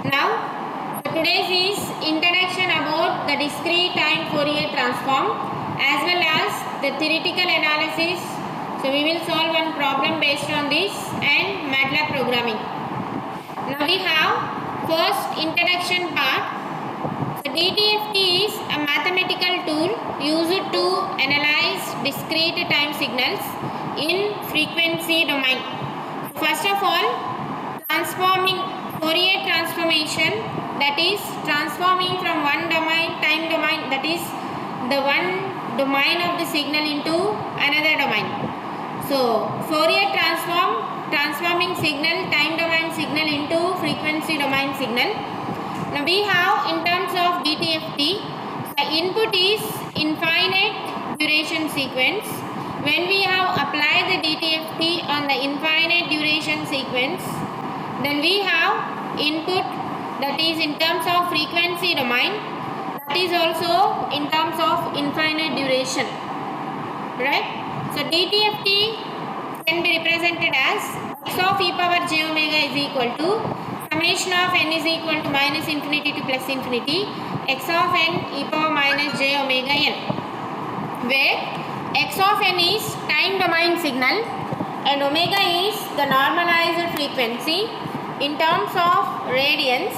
Now, so today's is introduction about the discrete-time Fourier transform as well as the theoretical analysis. So we will solve one problem based on this and MATLAB programming. Now we have first introduction part. So Dtft is a mathematical tool used to analyze discrete time signals in frequency domain. First of all, transforming Fourier transformation, that is transforming from one domain, time domain, that is the one domain of the signal into another domain. So Fourier transform, transforming signal, time domain signal into frequency domain signal. Now we have in terms of Dtft, the input is infinite duration sequence. When we have applied the Dtft on the infinite duration sequence, then we have input that is in terms of frequency domain, that is also in terms of infinite duration, right? So Dtft can be represented as x of e power j omega is equal to summation of n is equal to minus infinity to plus infinity x of n e power minus j omega n, where x of n is time domain signal and omega is the normalized frequency in terms of radians.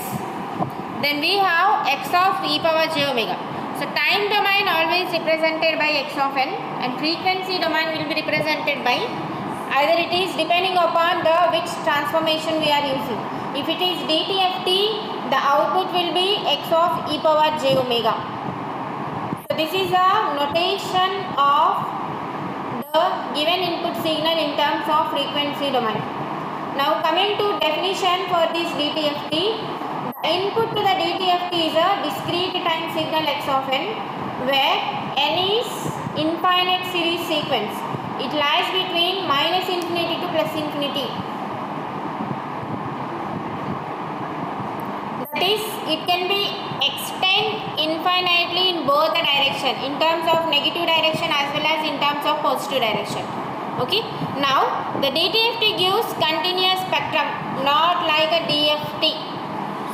Then we have x of e power j omega. So time domain always represented by x of n and frequency domain will be represented by either it is depending upon the which transformation we are using. If it is Dtft, the output will be x of e power j omega. So this is a notation of the given input signal in terms of frequency domain. Now coming to definition for this Dtft, the input to the Dtft is a discrete time signal x of n, where n is infinite series sequence. It lies between minus infinity to plus infinity. That is, it can be extend infinitely in both the direction, in terms of negative direction as well as in terms of positive direction. Okay. Now the Dtft gives continuous spectrum, not like a Dft.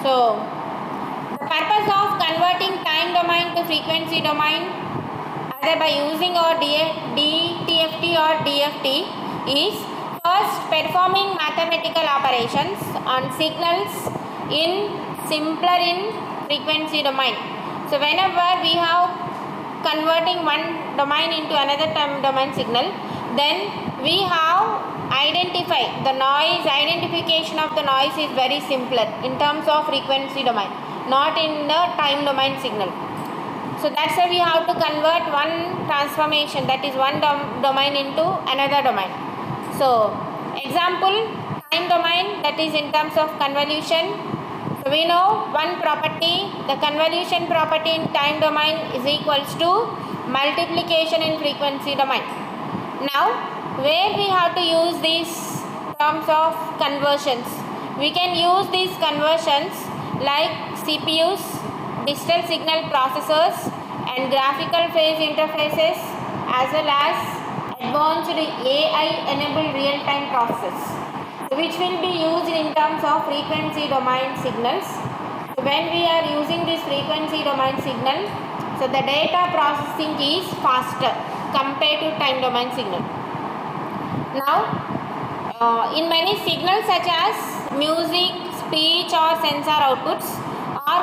So the purpose of converting time domain to frequency domain either by using our Dtft or Dft is first performing mathematical operations on signals in simpler in frequency domain. So whenever we have converting one domain into another time domain signal, then we have the noise, identification of the noise is very simpler in terms of frequency domain, not in the time domain signal. So that's why we have to convert one transformation, that is one domain into another domain. So example, time domain, that is in terms of convolution. So we know one property, the convolution property in time domain is equals to multiplication in frequency domain. Now, where we have to use these terms of conversions? We can use these conversions like CPUs, digital signal processors and graphical phase interfaces, as well as advanced AI enabled real-time processes, which will be used in terms of frequency domain signals. So when we are using this frequency domain signal, so the data processing is faster compared to time domain signal. Now, in many signals such as music, speech or sensor outputs, or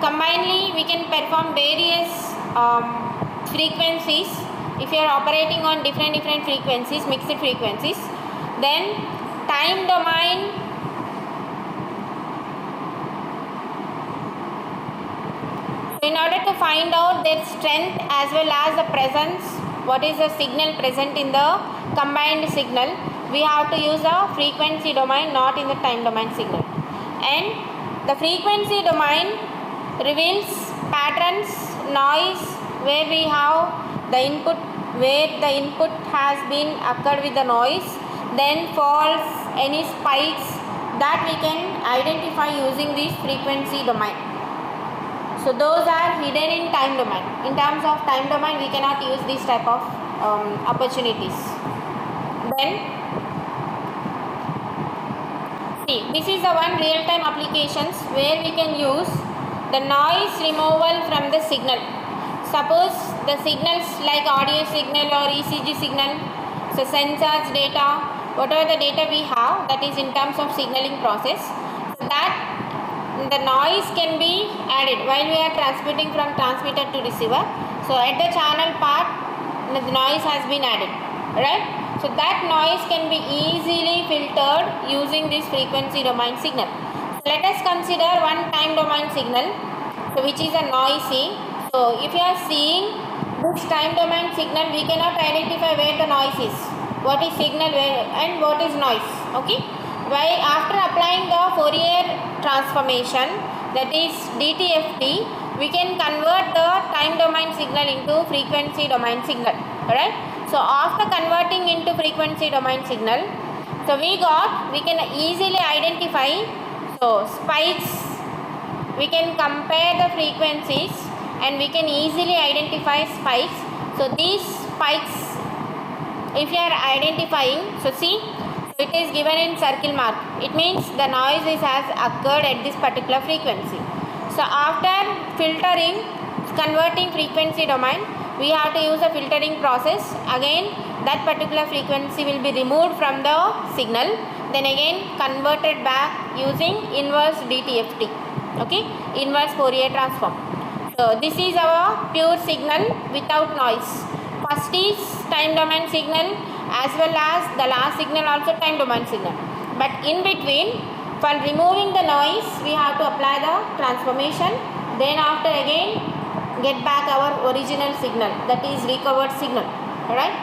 combinedly we can perform various frequencies. If you are operating on different frequencies, mixed frequencies, then time domain in order to find out their strength as well as the presence, what is the signal present in the combined signal, we have to use a frequency domain, not in the time domain signal. And the frequency domain reveals patterns, noise, where we have the input, where the input has been occurred with the noise, then falls, any spikes, that we can identify using this frequency domain. So those are hidden in time domain. In terms of time domain, we cannot use this type of opportunities. Then See, this is the one real-time applications where we can use the noise removal from the signal. Suppose the signals like audio signal or ECG signal, so sensors data, whatever the data we have, that is in terms of signaling process, so that the noise can be added while we are transmitting from transmitter to receiver. So at the channel part, the noise has been added, right? So that noise can be easily filtered using this frequency domain signal. So let us consider one time domain signal, so which is a noisy. So if you are seeing this time domain signal, we cannot identify where the noise is, what is signal and what is noise. Okay. While after applying the Fourier transformation, that is Dtft, we can convert the time domain signal into frequency domain signal, right? So after converting into frequency domain signal, so we can easily identify, so spikes, we can compare the frequencies and we can easily identify spikes. So these spikes, if you are identifying, so see, it is given in circle mark. It means the noise has occurred at this particular frequency. So after filtering, converting frequency domain, we have to use a filtering process. Again, that particular frequency will be removed from the signal, then again converted back using inverse Dtft. Okay, inverse Fourier transform. So this is our pure signal without noise. First is time domain signal, as well as the last signal also time domain signal. But in between, for removing the noise, we have to apply the transformation. Then after again get back our original signal, that is recovered signal, right?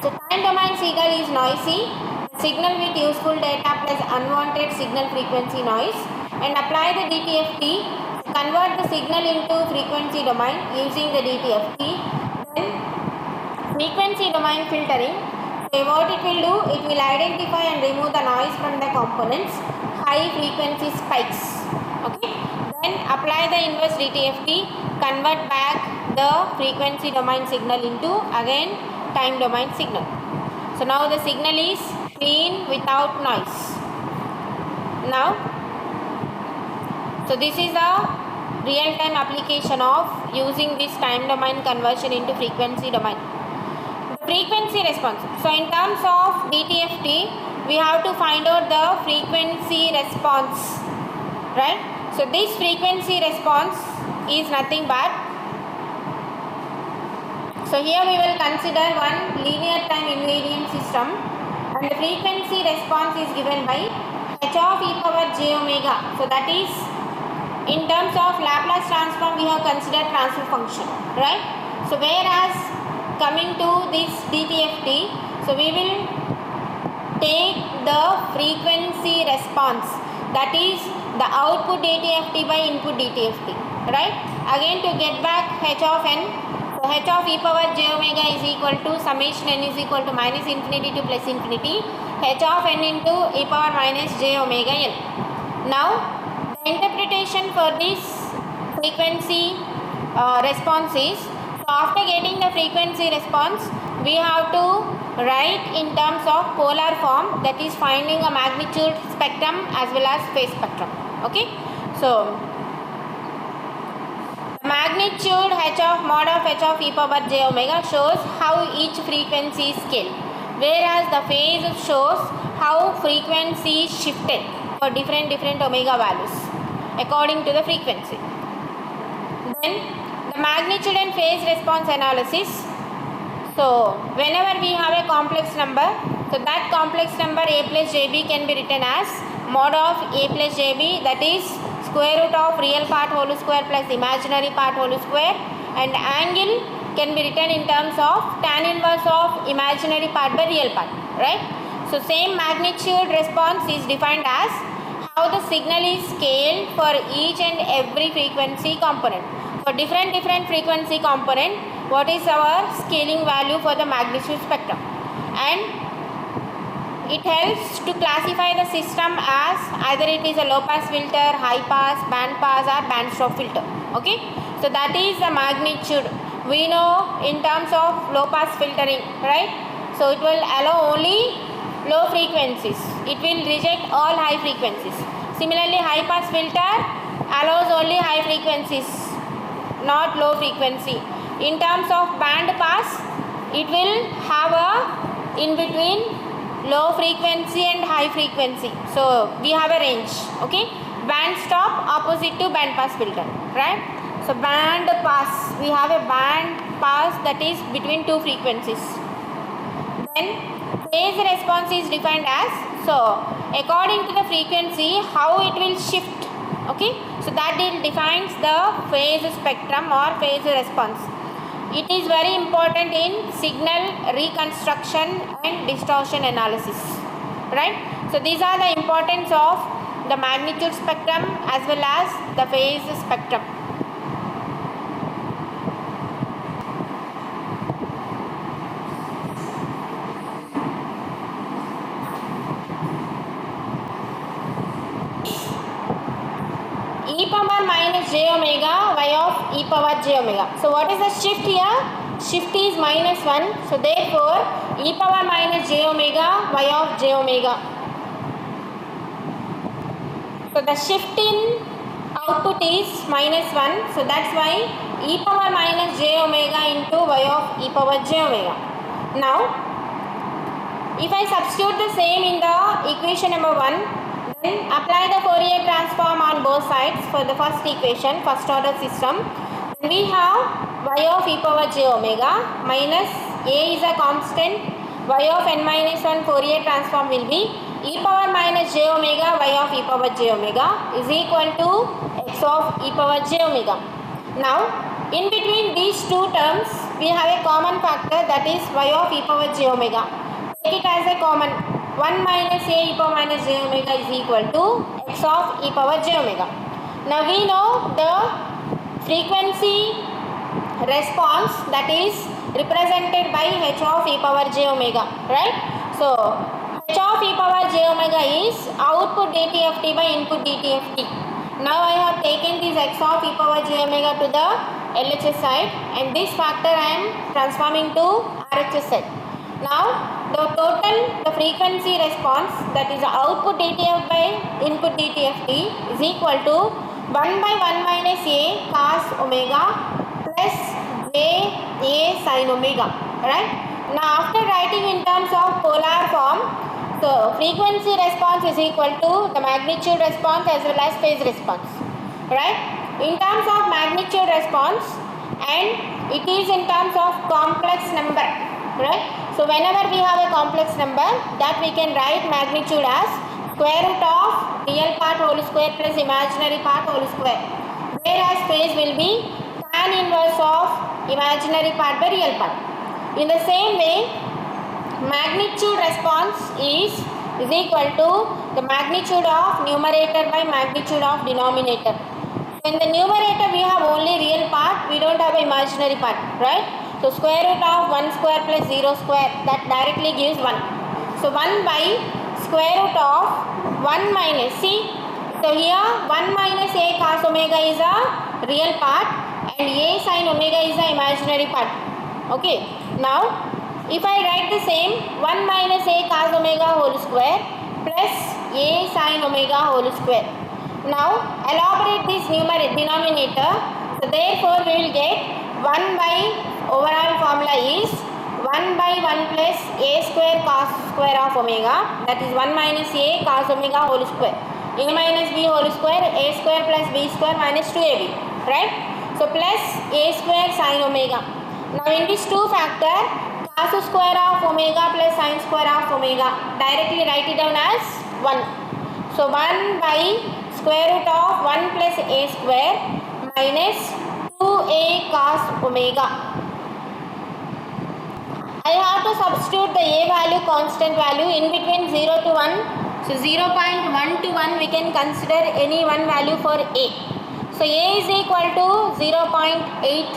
So time domain signal is noisy, signal with useful data plus unwanted signal frequency noise, and apply the Dtft, convert the signal into frequency domain using the Dtft. Then frequency domain filtering, so what it will do, it will identify and remove the noise from the components, high frequency spikes. Okay, then apply the inverse Dtft, convert back the frequency domain signal into again time domain signal. So now the signal is clean without noise. Now, so this is a real-time application of using this time domain conversion into frequency domain. Frequency response. So in terms of Dtft, we have to find out the frequency response, right? So this frequency response is nothing but, so here we will consider one linear time invariant system, and the frequency response is given by h of e power j omega. So that is in terms of Laplace transform, we have considered transfer function, right? So whereas coming to this Dtft, so we will take the frequency response, that is the output Dtft by input Dtft, right? Again to get back h of n, so h of e power j omega is equal to summation n is equal to minus infinity to plus infinity, h of n into e power minus j omega n. Now the interpretation for this frequency response is, so after getting the frequency response, we have to write in terms of polar form, that is finding a magnitude spectrum as well as phase spectrum. Okay, so the magnitude h of mod of h of e power j omega shows how each frequency is scaled, whereas the phase shows how frequency is shifted for different omega values according to the frequency. Then the magnitude and phase response analysis. So whenever we have a complex number, so that complex number a plus jb can be written as mod of a plus jb, that is square root of real part whole square plus imaginary part whole square, and angle can be written in terms of tan inverse of imaginary part by real part, right? So same magnitude response is defined as how the signal is scaled for each and every frequency component. For different frequency component, what is our scaling value for the magnitude spectrum, and it helps to classify the system as either it is a low pass filter, high pass, band pass or band stop filter. Okay, so that is the magnitude. We know in terms of low pass filtering, right? So it will allow only low frequencies. It will reject all high frequencies. Similarly, high pass filter allows only high frequencies, not low frequency. In terms of band pass, it will have a in between low frequency and high frequency. So we have a range. Okay, band stop opposite to band pass filter, right? So band pass, we have a band pass that is between two frequencies. Then phase response is defined as, so according to the frequency how it will shift. Okay, so that defines the phase spectrum or phase response. It is very important in signal reconstruction and distortion analysis, right? So these are the importance of the magnitude spectrum as well as the phase spectrum. E power minus j omega y of e power j omega. So what is the shift here? Shift is minus 1. So therefore e power minus j omega y of j omega. So the shift in output is minus 1. So that's why e power minus j omega into y of e power j omega. Now if I substitute the same in the equation number 1, then apply the Fourier transform on both sides for the first equation, first order system. Then we have y of e power j omega minus a is a constant, y of n minus 1 Fourier transform will be e power minus j omega y of e power j omega is equal to x of e power j omega. Now in between these two terms we have a common factor, that is y of e power j omega. Take it as a common. 1 minus a e power minus j omega is equal to x of e power j omega. Now we know the frequency response, that is represented by h of e power j omega, right? So h of e power j omega is output Dtft by input Dtft. Now I have taken this x of e power j omega to the LHS side and this factor I am transforming to RHS side. Now the frequency response, that is output Dtf by input Dtft is equal to 1 by 1 minus a cos omega plus j a sin omega, right? Now after writing in terms of polar form, so frequency response is equal to the magnitude response as well as phase response, right? In terms of magnitude response, and it is in terms of complex number, right? So whenever we have a complex number, that we can write magnitude as square root of real part whole square plus imaginary part whole square, whereas phase will be tan inverse of imaginary part by real part. In the same way, magnitude response is equal to the magnitude of numerator by magnitude of denominator. In the numerator we have only real part, we don't have an imaginary part, right? So square root of 1 square plus 0 square, that directly gives 1. So 1 by square root of 1 minus, see, so here 1 minus a cos omega is a real part and a sin omega is the imaginary part. Okay, now if I write the same 1 minus a cos omega whole square plus a sin omega whole square. Now elaborate this denominator, so therefore we will get 1 by overall formula is 1 by 1 plus a square cos square of omega, that is 1 minus a cos omega whole square, a minus b whole square, a square plus b square minus 2ab, right? So plus a square sin omega. Now in this two factor, cos square of omega plus sin square of omega, directly write it down as 1. So 1 by square root of 1 plus a square minus 2a cos omega. I have to substitute the a value, constant value, in between 0 to 1. So 0.1 to 1 we can consider any one value for a. So a is equal to 0.8.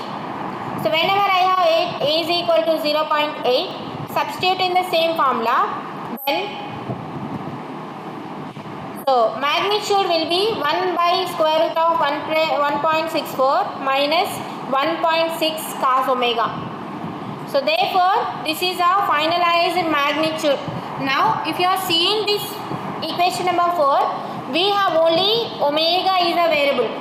So whenever I have 8, a is equal to 0.8, substitute in the same formula, then so magnitude will be 1 by square root of 1.64 minus 1.6 cos omega. So therefore this is our finalized magnitude. Now if you are seeing this equation number 4, we have only omega is a variable,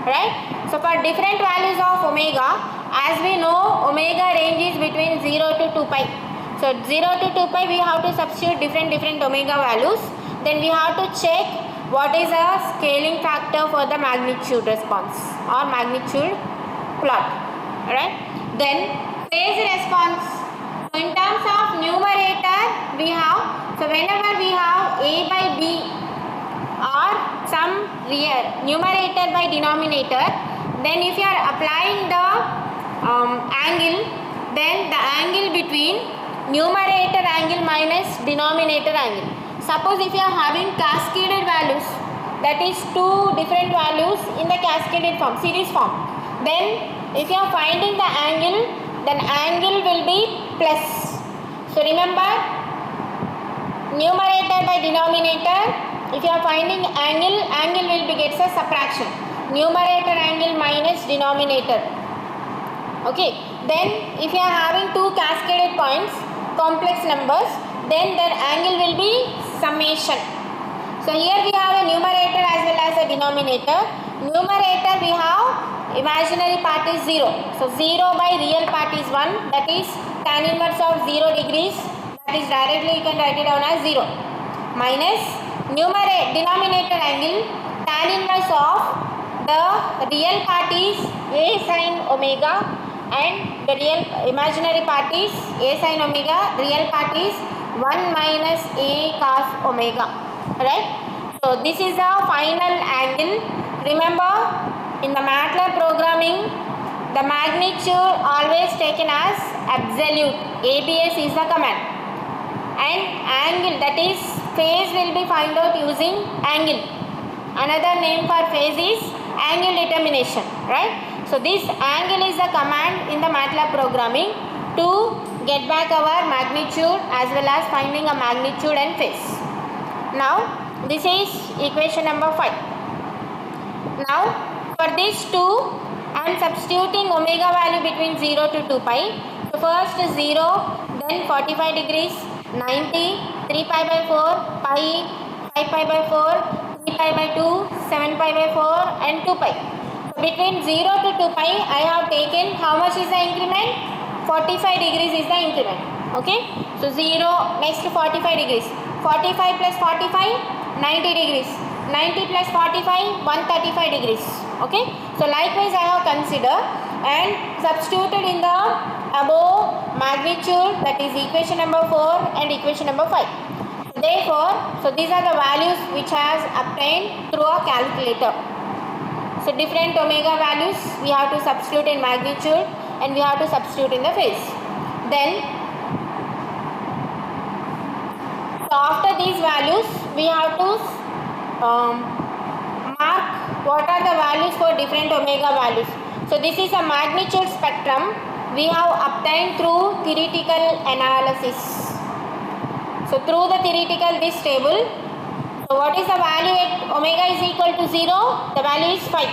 right? So for different values of omega, as we know, omega ranges between 0 to 2 pi. So 0 to 2 pi we have to substitute different omega values. Then we have to check what is a scaling factor for the magnitude response or magnitude plot, right? Then phase response. So in terms of numerator we have, so whenever we have a by b or some real numerator by denominator, then if you are applying the angle, then the angle between numerator angle minus denominator angle. Suppose if you are having cascaded values, that is two different values in the cascaded form, series form, then if you are finding the angle, then angle will be plus. So remember, numerator by denominator, if you are finding angle, angle will be gets a subtraction. Numerator angle minus denominator. Okay. Then if you are having two cascaded points, complex numbers, then their angle will be summation. So here we have a numerator as well as a denominator. Numerator we have imaginary part is 0. So 0 by real part is 1, that is tan inverse of 0 degrees, that is directly you can write it down as 0, minus denominator angle, tan inverse of the real part is a sin omega and the real imaginary part is a sin omega, real part is 1 minus a cos omega, right? So this is the final angle. Remember, in the MATLAB programming, the magnitude always taken as absolute. ABS is the command, and angle, that is phase, will be find out using angle. Another name for phase is angle determination, right? So this angle is the command in the MATLAB programming to get back our magnitude as well as finding a magnitude and phase. Now this is equation number 5. Now for these two, I am substituting omega value between 0 to 2 pi. So first 0, then 45 degrees, 90, 3 pi by 4, pi, 5 pi by 4, 3 pi by 2, 7 pi by 4 and 2 pi. So between 0 to 2 pi I have taken, how much is the increment? 45 degrees is the increment. Okay. So 0, next 45 degrees. 45 plus 45, 90 degrees. 90 plus 45, 135 degrees. Okay. So likewise I have considered and substituted in the above magnitude, that is equation number 4 and equation number 5. Therefore, so these are the values which has obtained through a calculator. So different omega values we have to substitute in magnitude and we have to substitute in the phase. Then, so after these values we have to mark what are the values for different omega values. So this is a magnitude spectrum we have obtained through theoretical analysis. So through the theoretical this table, so what is the value at omega is equal to 0? The value is 5.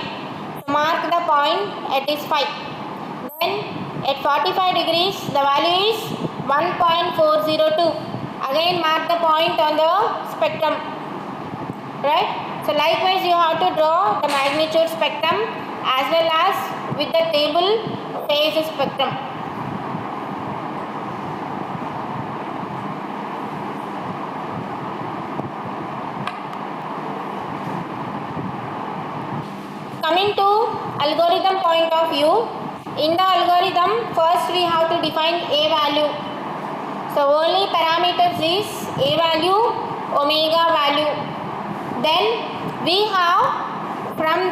So mark the point at is 5. Then at 45 degrees the value is 1.402. Again mark the point on the spectrum, right? So likewise you have to draw the magnitude spectrum as well as with the table phase spectrum. Coming to algorithm point of view, in the algorithm first we have to define a value. So only parameters is a value, omega value. Then we have from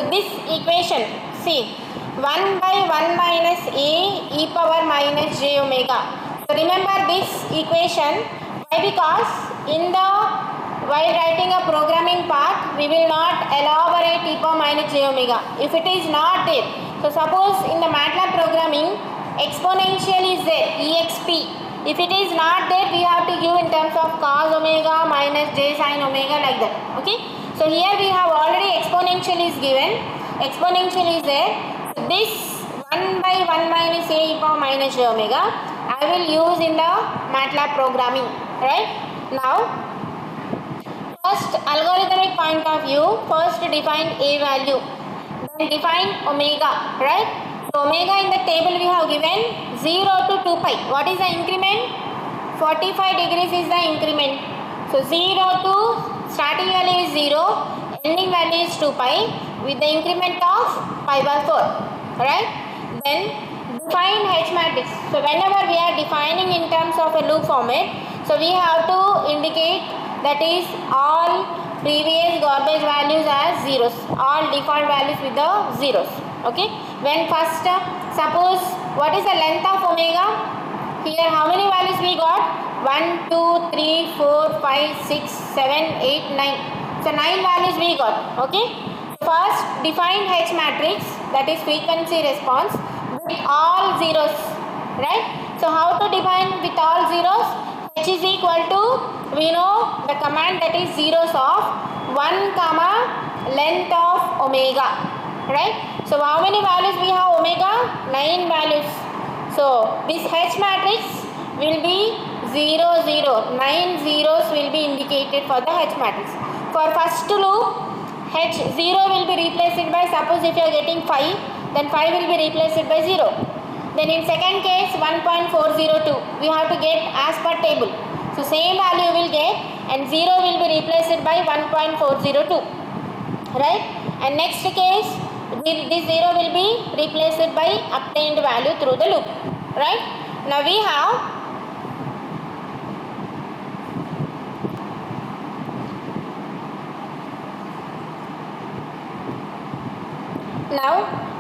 this equation, see, 1 by 1 minus a e power minus j omega. So remember this equation, why? Because in the while writing a programming part we will not elaborate e power minus j omega if it is not there. So suppose in the MATLAB programming exponential is there, exp. If it is not there we have to give in terms of cos omega minus j sin omega, like that. Okay. So here we have already exponential is given, exponential is there. So this 1 by 1 minus a e power minus j omega, I will use in the MATLAB programming, right? Now, first algorithmic point of view, first define A value, then define omega, right? So omega in the table we have given 0 to 2 pi. What is the increment? 45 degrees is the increment. So 0 to starting value is 0, ending value is 2 pi with the increment of pi by 4, right? Then define H matrix. So whenever we are defining in terms of a loop format, so we have to indicate that is all previous garbage values as zeros, all default values with the zeros. Okay, when first suppose what is the length of omega? Here how many values we got? 1 2 3 4 5 6 7 8 9. So 9 values we got. Okay, first define H matrix, that is frequency response, with all zeros, right? So how to define with all zeros? H is equal to, we know the command, that is zeros of 1 comma length of omega, right? So how many values we have omega? 9 values. So this H matrix will be 0 0, 9 zeros will be indicated for the H matrix. For first loop, H0 will be replaced by, suppose if you are getting 5, then 5 will be replaced by 0. Then in second case 1.402, we have to get as per table. So same value will get, and 0 will be replaced by 1.402, right? And next case this 0 will be replaced by obtained value through the loop, right? Now we have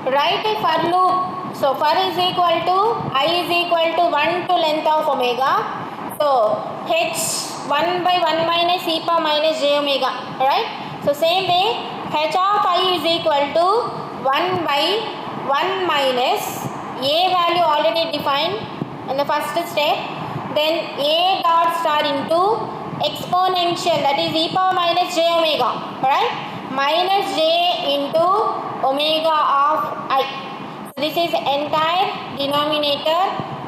write a for loop. So for is equal to, I is equal to 1 to length of omega. So h 1 by 1 minus e power minus j omega, right? So same way h of I is equal to 1 by 1 minus a value already defined in the first step, then a dot star into exponential, that is e power minus j omega, right? Minus j into omega of I. So this is entire denominator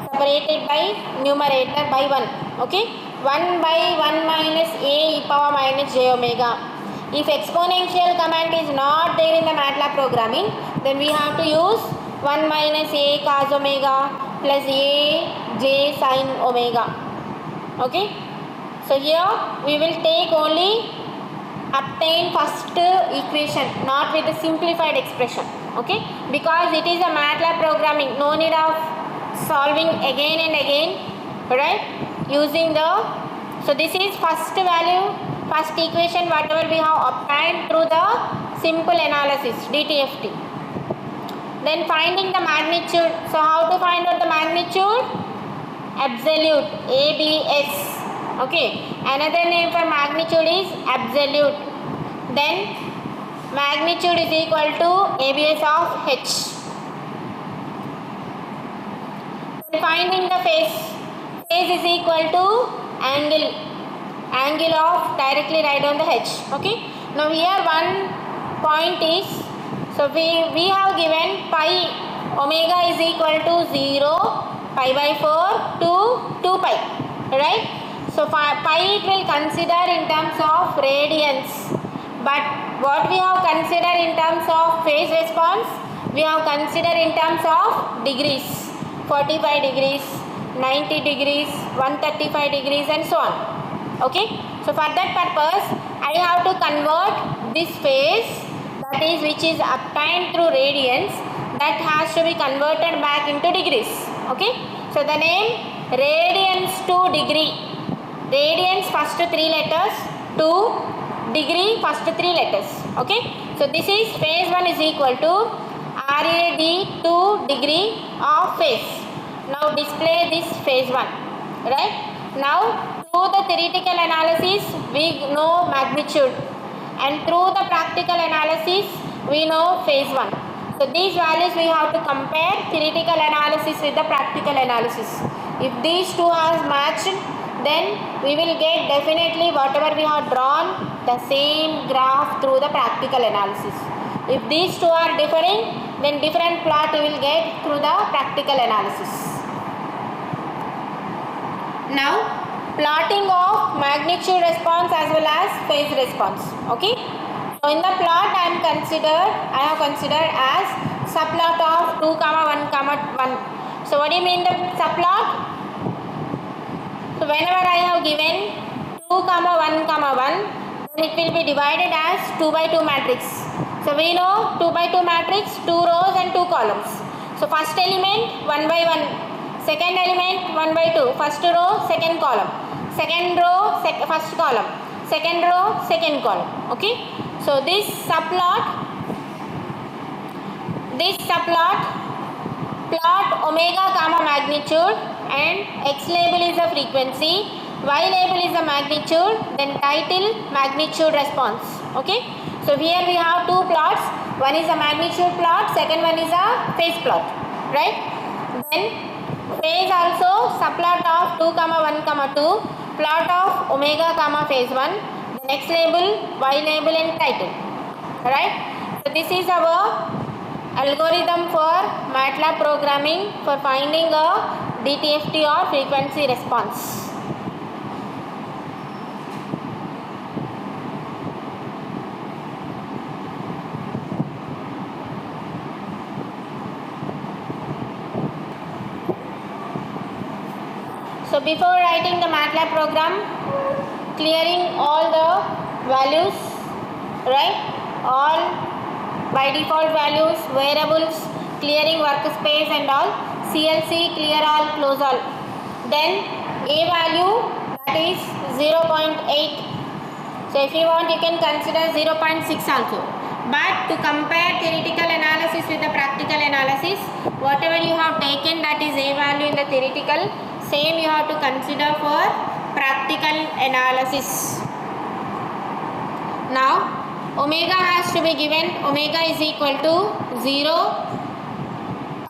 separated by numerator by 1. Okay, 1 by 1 minus a e power minus j omega. If exponential command is not there in the MATLAB programming, then we have to use 1 minus a cos omega plus a j sin omega. Okay, so here we will take only obtain first equation, not with the simplified expression. Okay, because it is a MATLAB programming, no need of solving again and again, right? Using the, so this is first value, first equation whatever we have obtained through the simple analysis, Dtft. Then finding the magnitude. So how to find out the magnitude? Absolute, ABS. Okay, another name for magnitude is absolute. Then magnitude is equal to ABS of H. Then finding the phase. Phase is equal to angle. Angle of, directly write down the H. Okay. Now here one point is, so we have given pi omega is equal to 0, pi by 4 to 2 pi, right? So pi it will consider in terms of radians, but what we have considered in terms of phase response, we have considered in terms of degrees, 45 degrees, 90 degrees, 135 degrees and so on. Okay, so for that purpose I have to convert this phase, that is which is obtained through radians, that has to be converted back into degrees. Okay, so the name radians to degree, radians first 3 letters, to degree first 3 letters. Okay, so this is phase 1 is equal to rad to degree of phase. Now display this phase 1, right? Now through the theoretical analysis we know magnitude, and through the practical analysis we know phase 1. So these values we have to compare theoretical analysis with the practical analysis. If these two are matched, then we will get definitely whatever we have drawn the same graph through the practical analysis. If these two are differing, then different plot you will get through the practical analysis. Now plotting of magnitude response as well as phase response. Okay. So in the plot I have considered as subplot of 2 comma 1 comma 1. So what do you mean the subplot? So whenever I have given 2 comma 1 comma 1, then it will be divided as 2 by 2 matrix. So we know 2 by 2 matrix, 2 rows and 2 columns. So first element 1 by 1, second element 1 by 2, first row, second column, second row, first column, second row, second column. Okay. So this subplot plot omega comma magnitude, and x label is the frequency, y label is the magnitude, then title magnitude response. Okay. So here we have two plots, one is a magnitude plot, second one is a phase plot, right? Then phase also subplot of 2 comma 1 comma 2, plot of omega comma phase 1, then x label, y label and title, right? So this is our algorithm for MATLAB programming for finding a Dtft or frequency response. So before writing the MATLAB program, clearing all the values, right? All by default values, variables, clearing workspace and all, CLC, clear all, close all. Then A value, that is 0.8. So if you want, you can consider 0.6 also. But to compare theoretical analysis with the practical analysis, whatever you have taken that is A value in the theoretical, same you have to consider for practical analysis. Now omega has to be given, omega is equal to 0,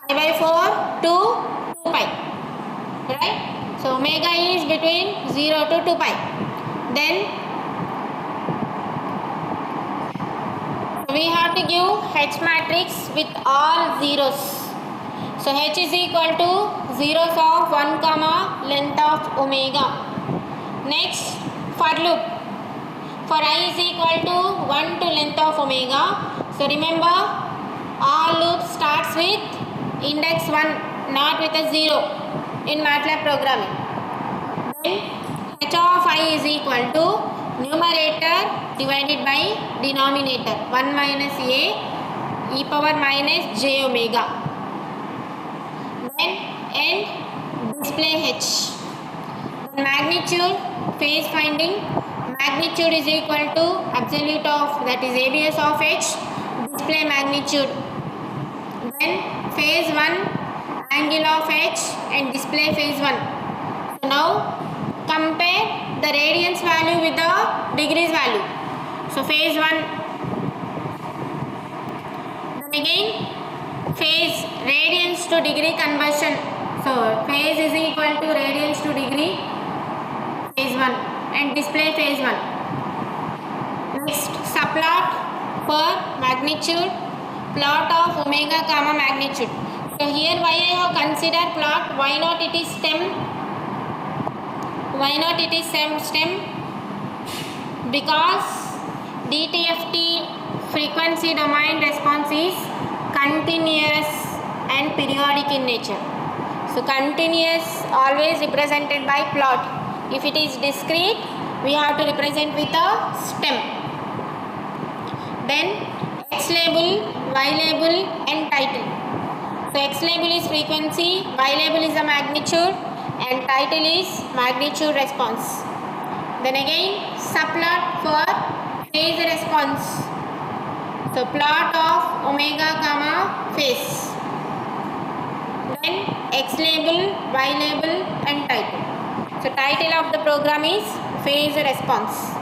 pi by 4 to 2 pi, right? So omega is between 0 to 2 pi. Then we have to give H matrix with all zeros. So H is equal to zeros of 1 comma length of omega. Next, for loop, for I is equal to 1 to length of omega. So remember, all loops starts with index 1, not with a 0 in MATLAB programming. Then h of I is equal to numerator divided by denominator, 1 minus a e power minus j omega. Then end display h. The magnitude, phase finding, magnitude is equal to absolute of, that is ABS of h, display magnitude. Then phase 1, angle of h and display phase 1. So now compare the radians value with the degrees value. So phase 1, then again phase radians to degree conversion. So phase is equal to radians to degree, phase 1, and display phase 1. Next, subplot for magnitude, plot of omega comma magnitude. So here why I have considered plot, why not it is stem? Why not it is stem? Because Dtft frequency domain response is continuous and periodic in nature. So continuous always represented by plot. If it is discrete, we have to represent with a stem. Then x label, y label and title. So x label is frequency, y label is the magnitude and title is magnitude response. Then again subplot for phase response. So plot of omega comma phase. Then x label, y label and title. So title of the program is phase response.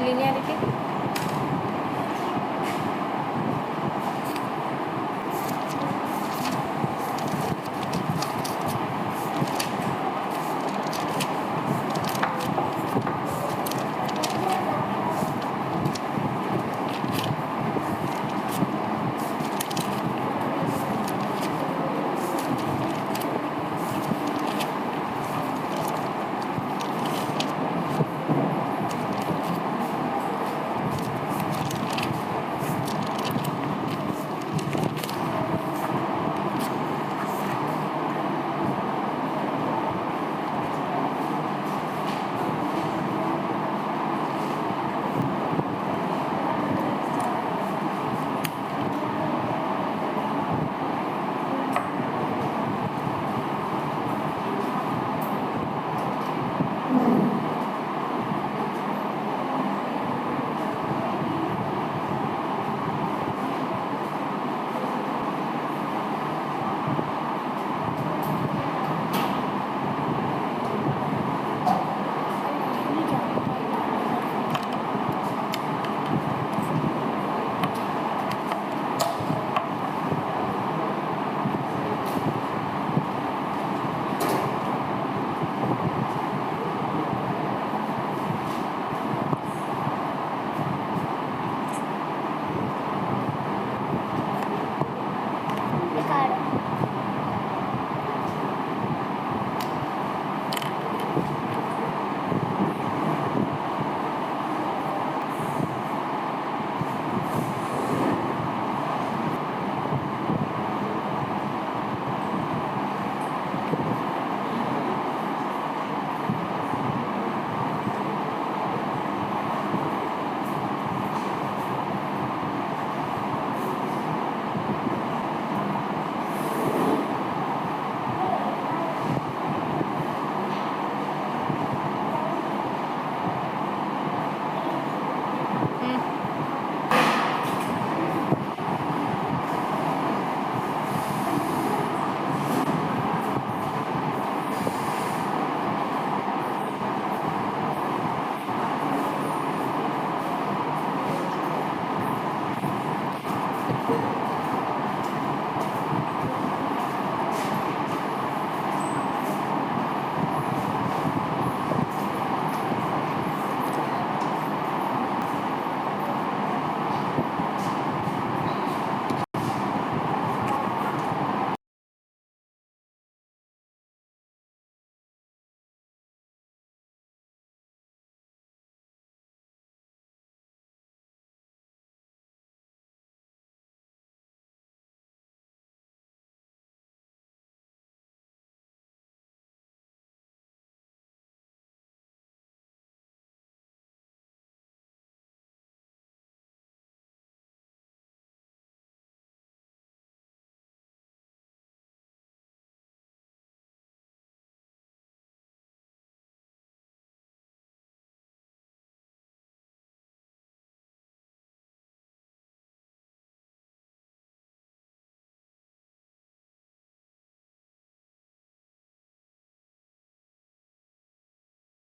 linearity.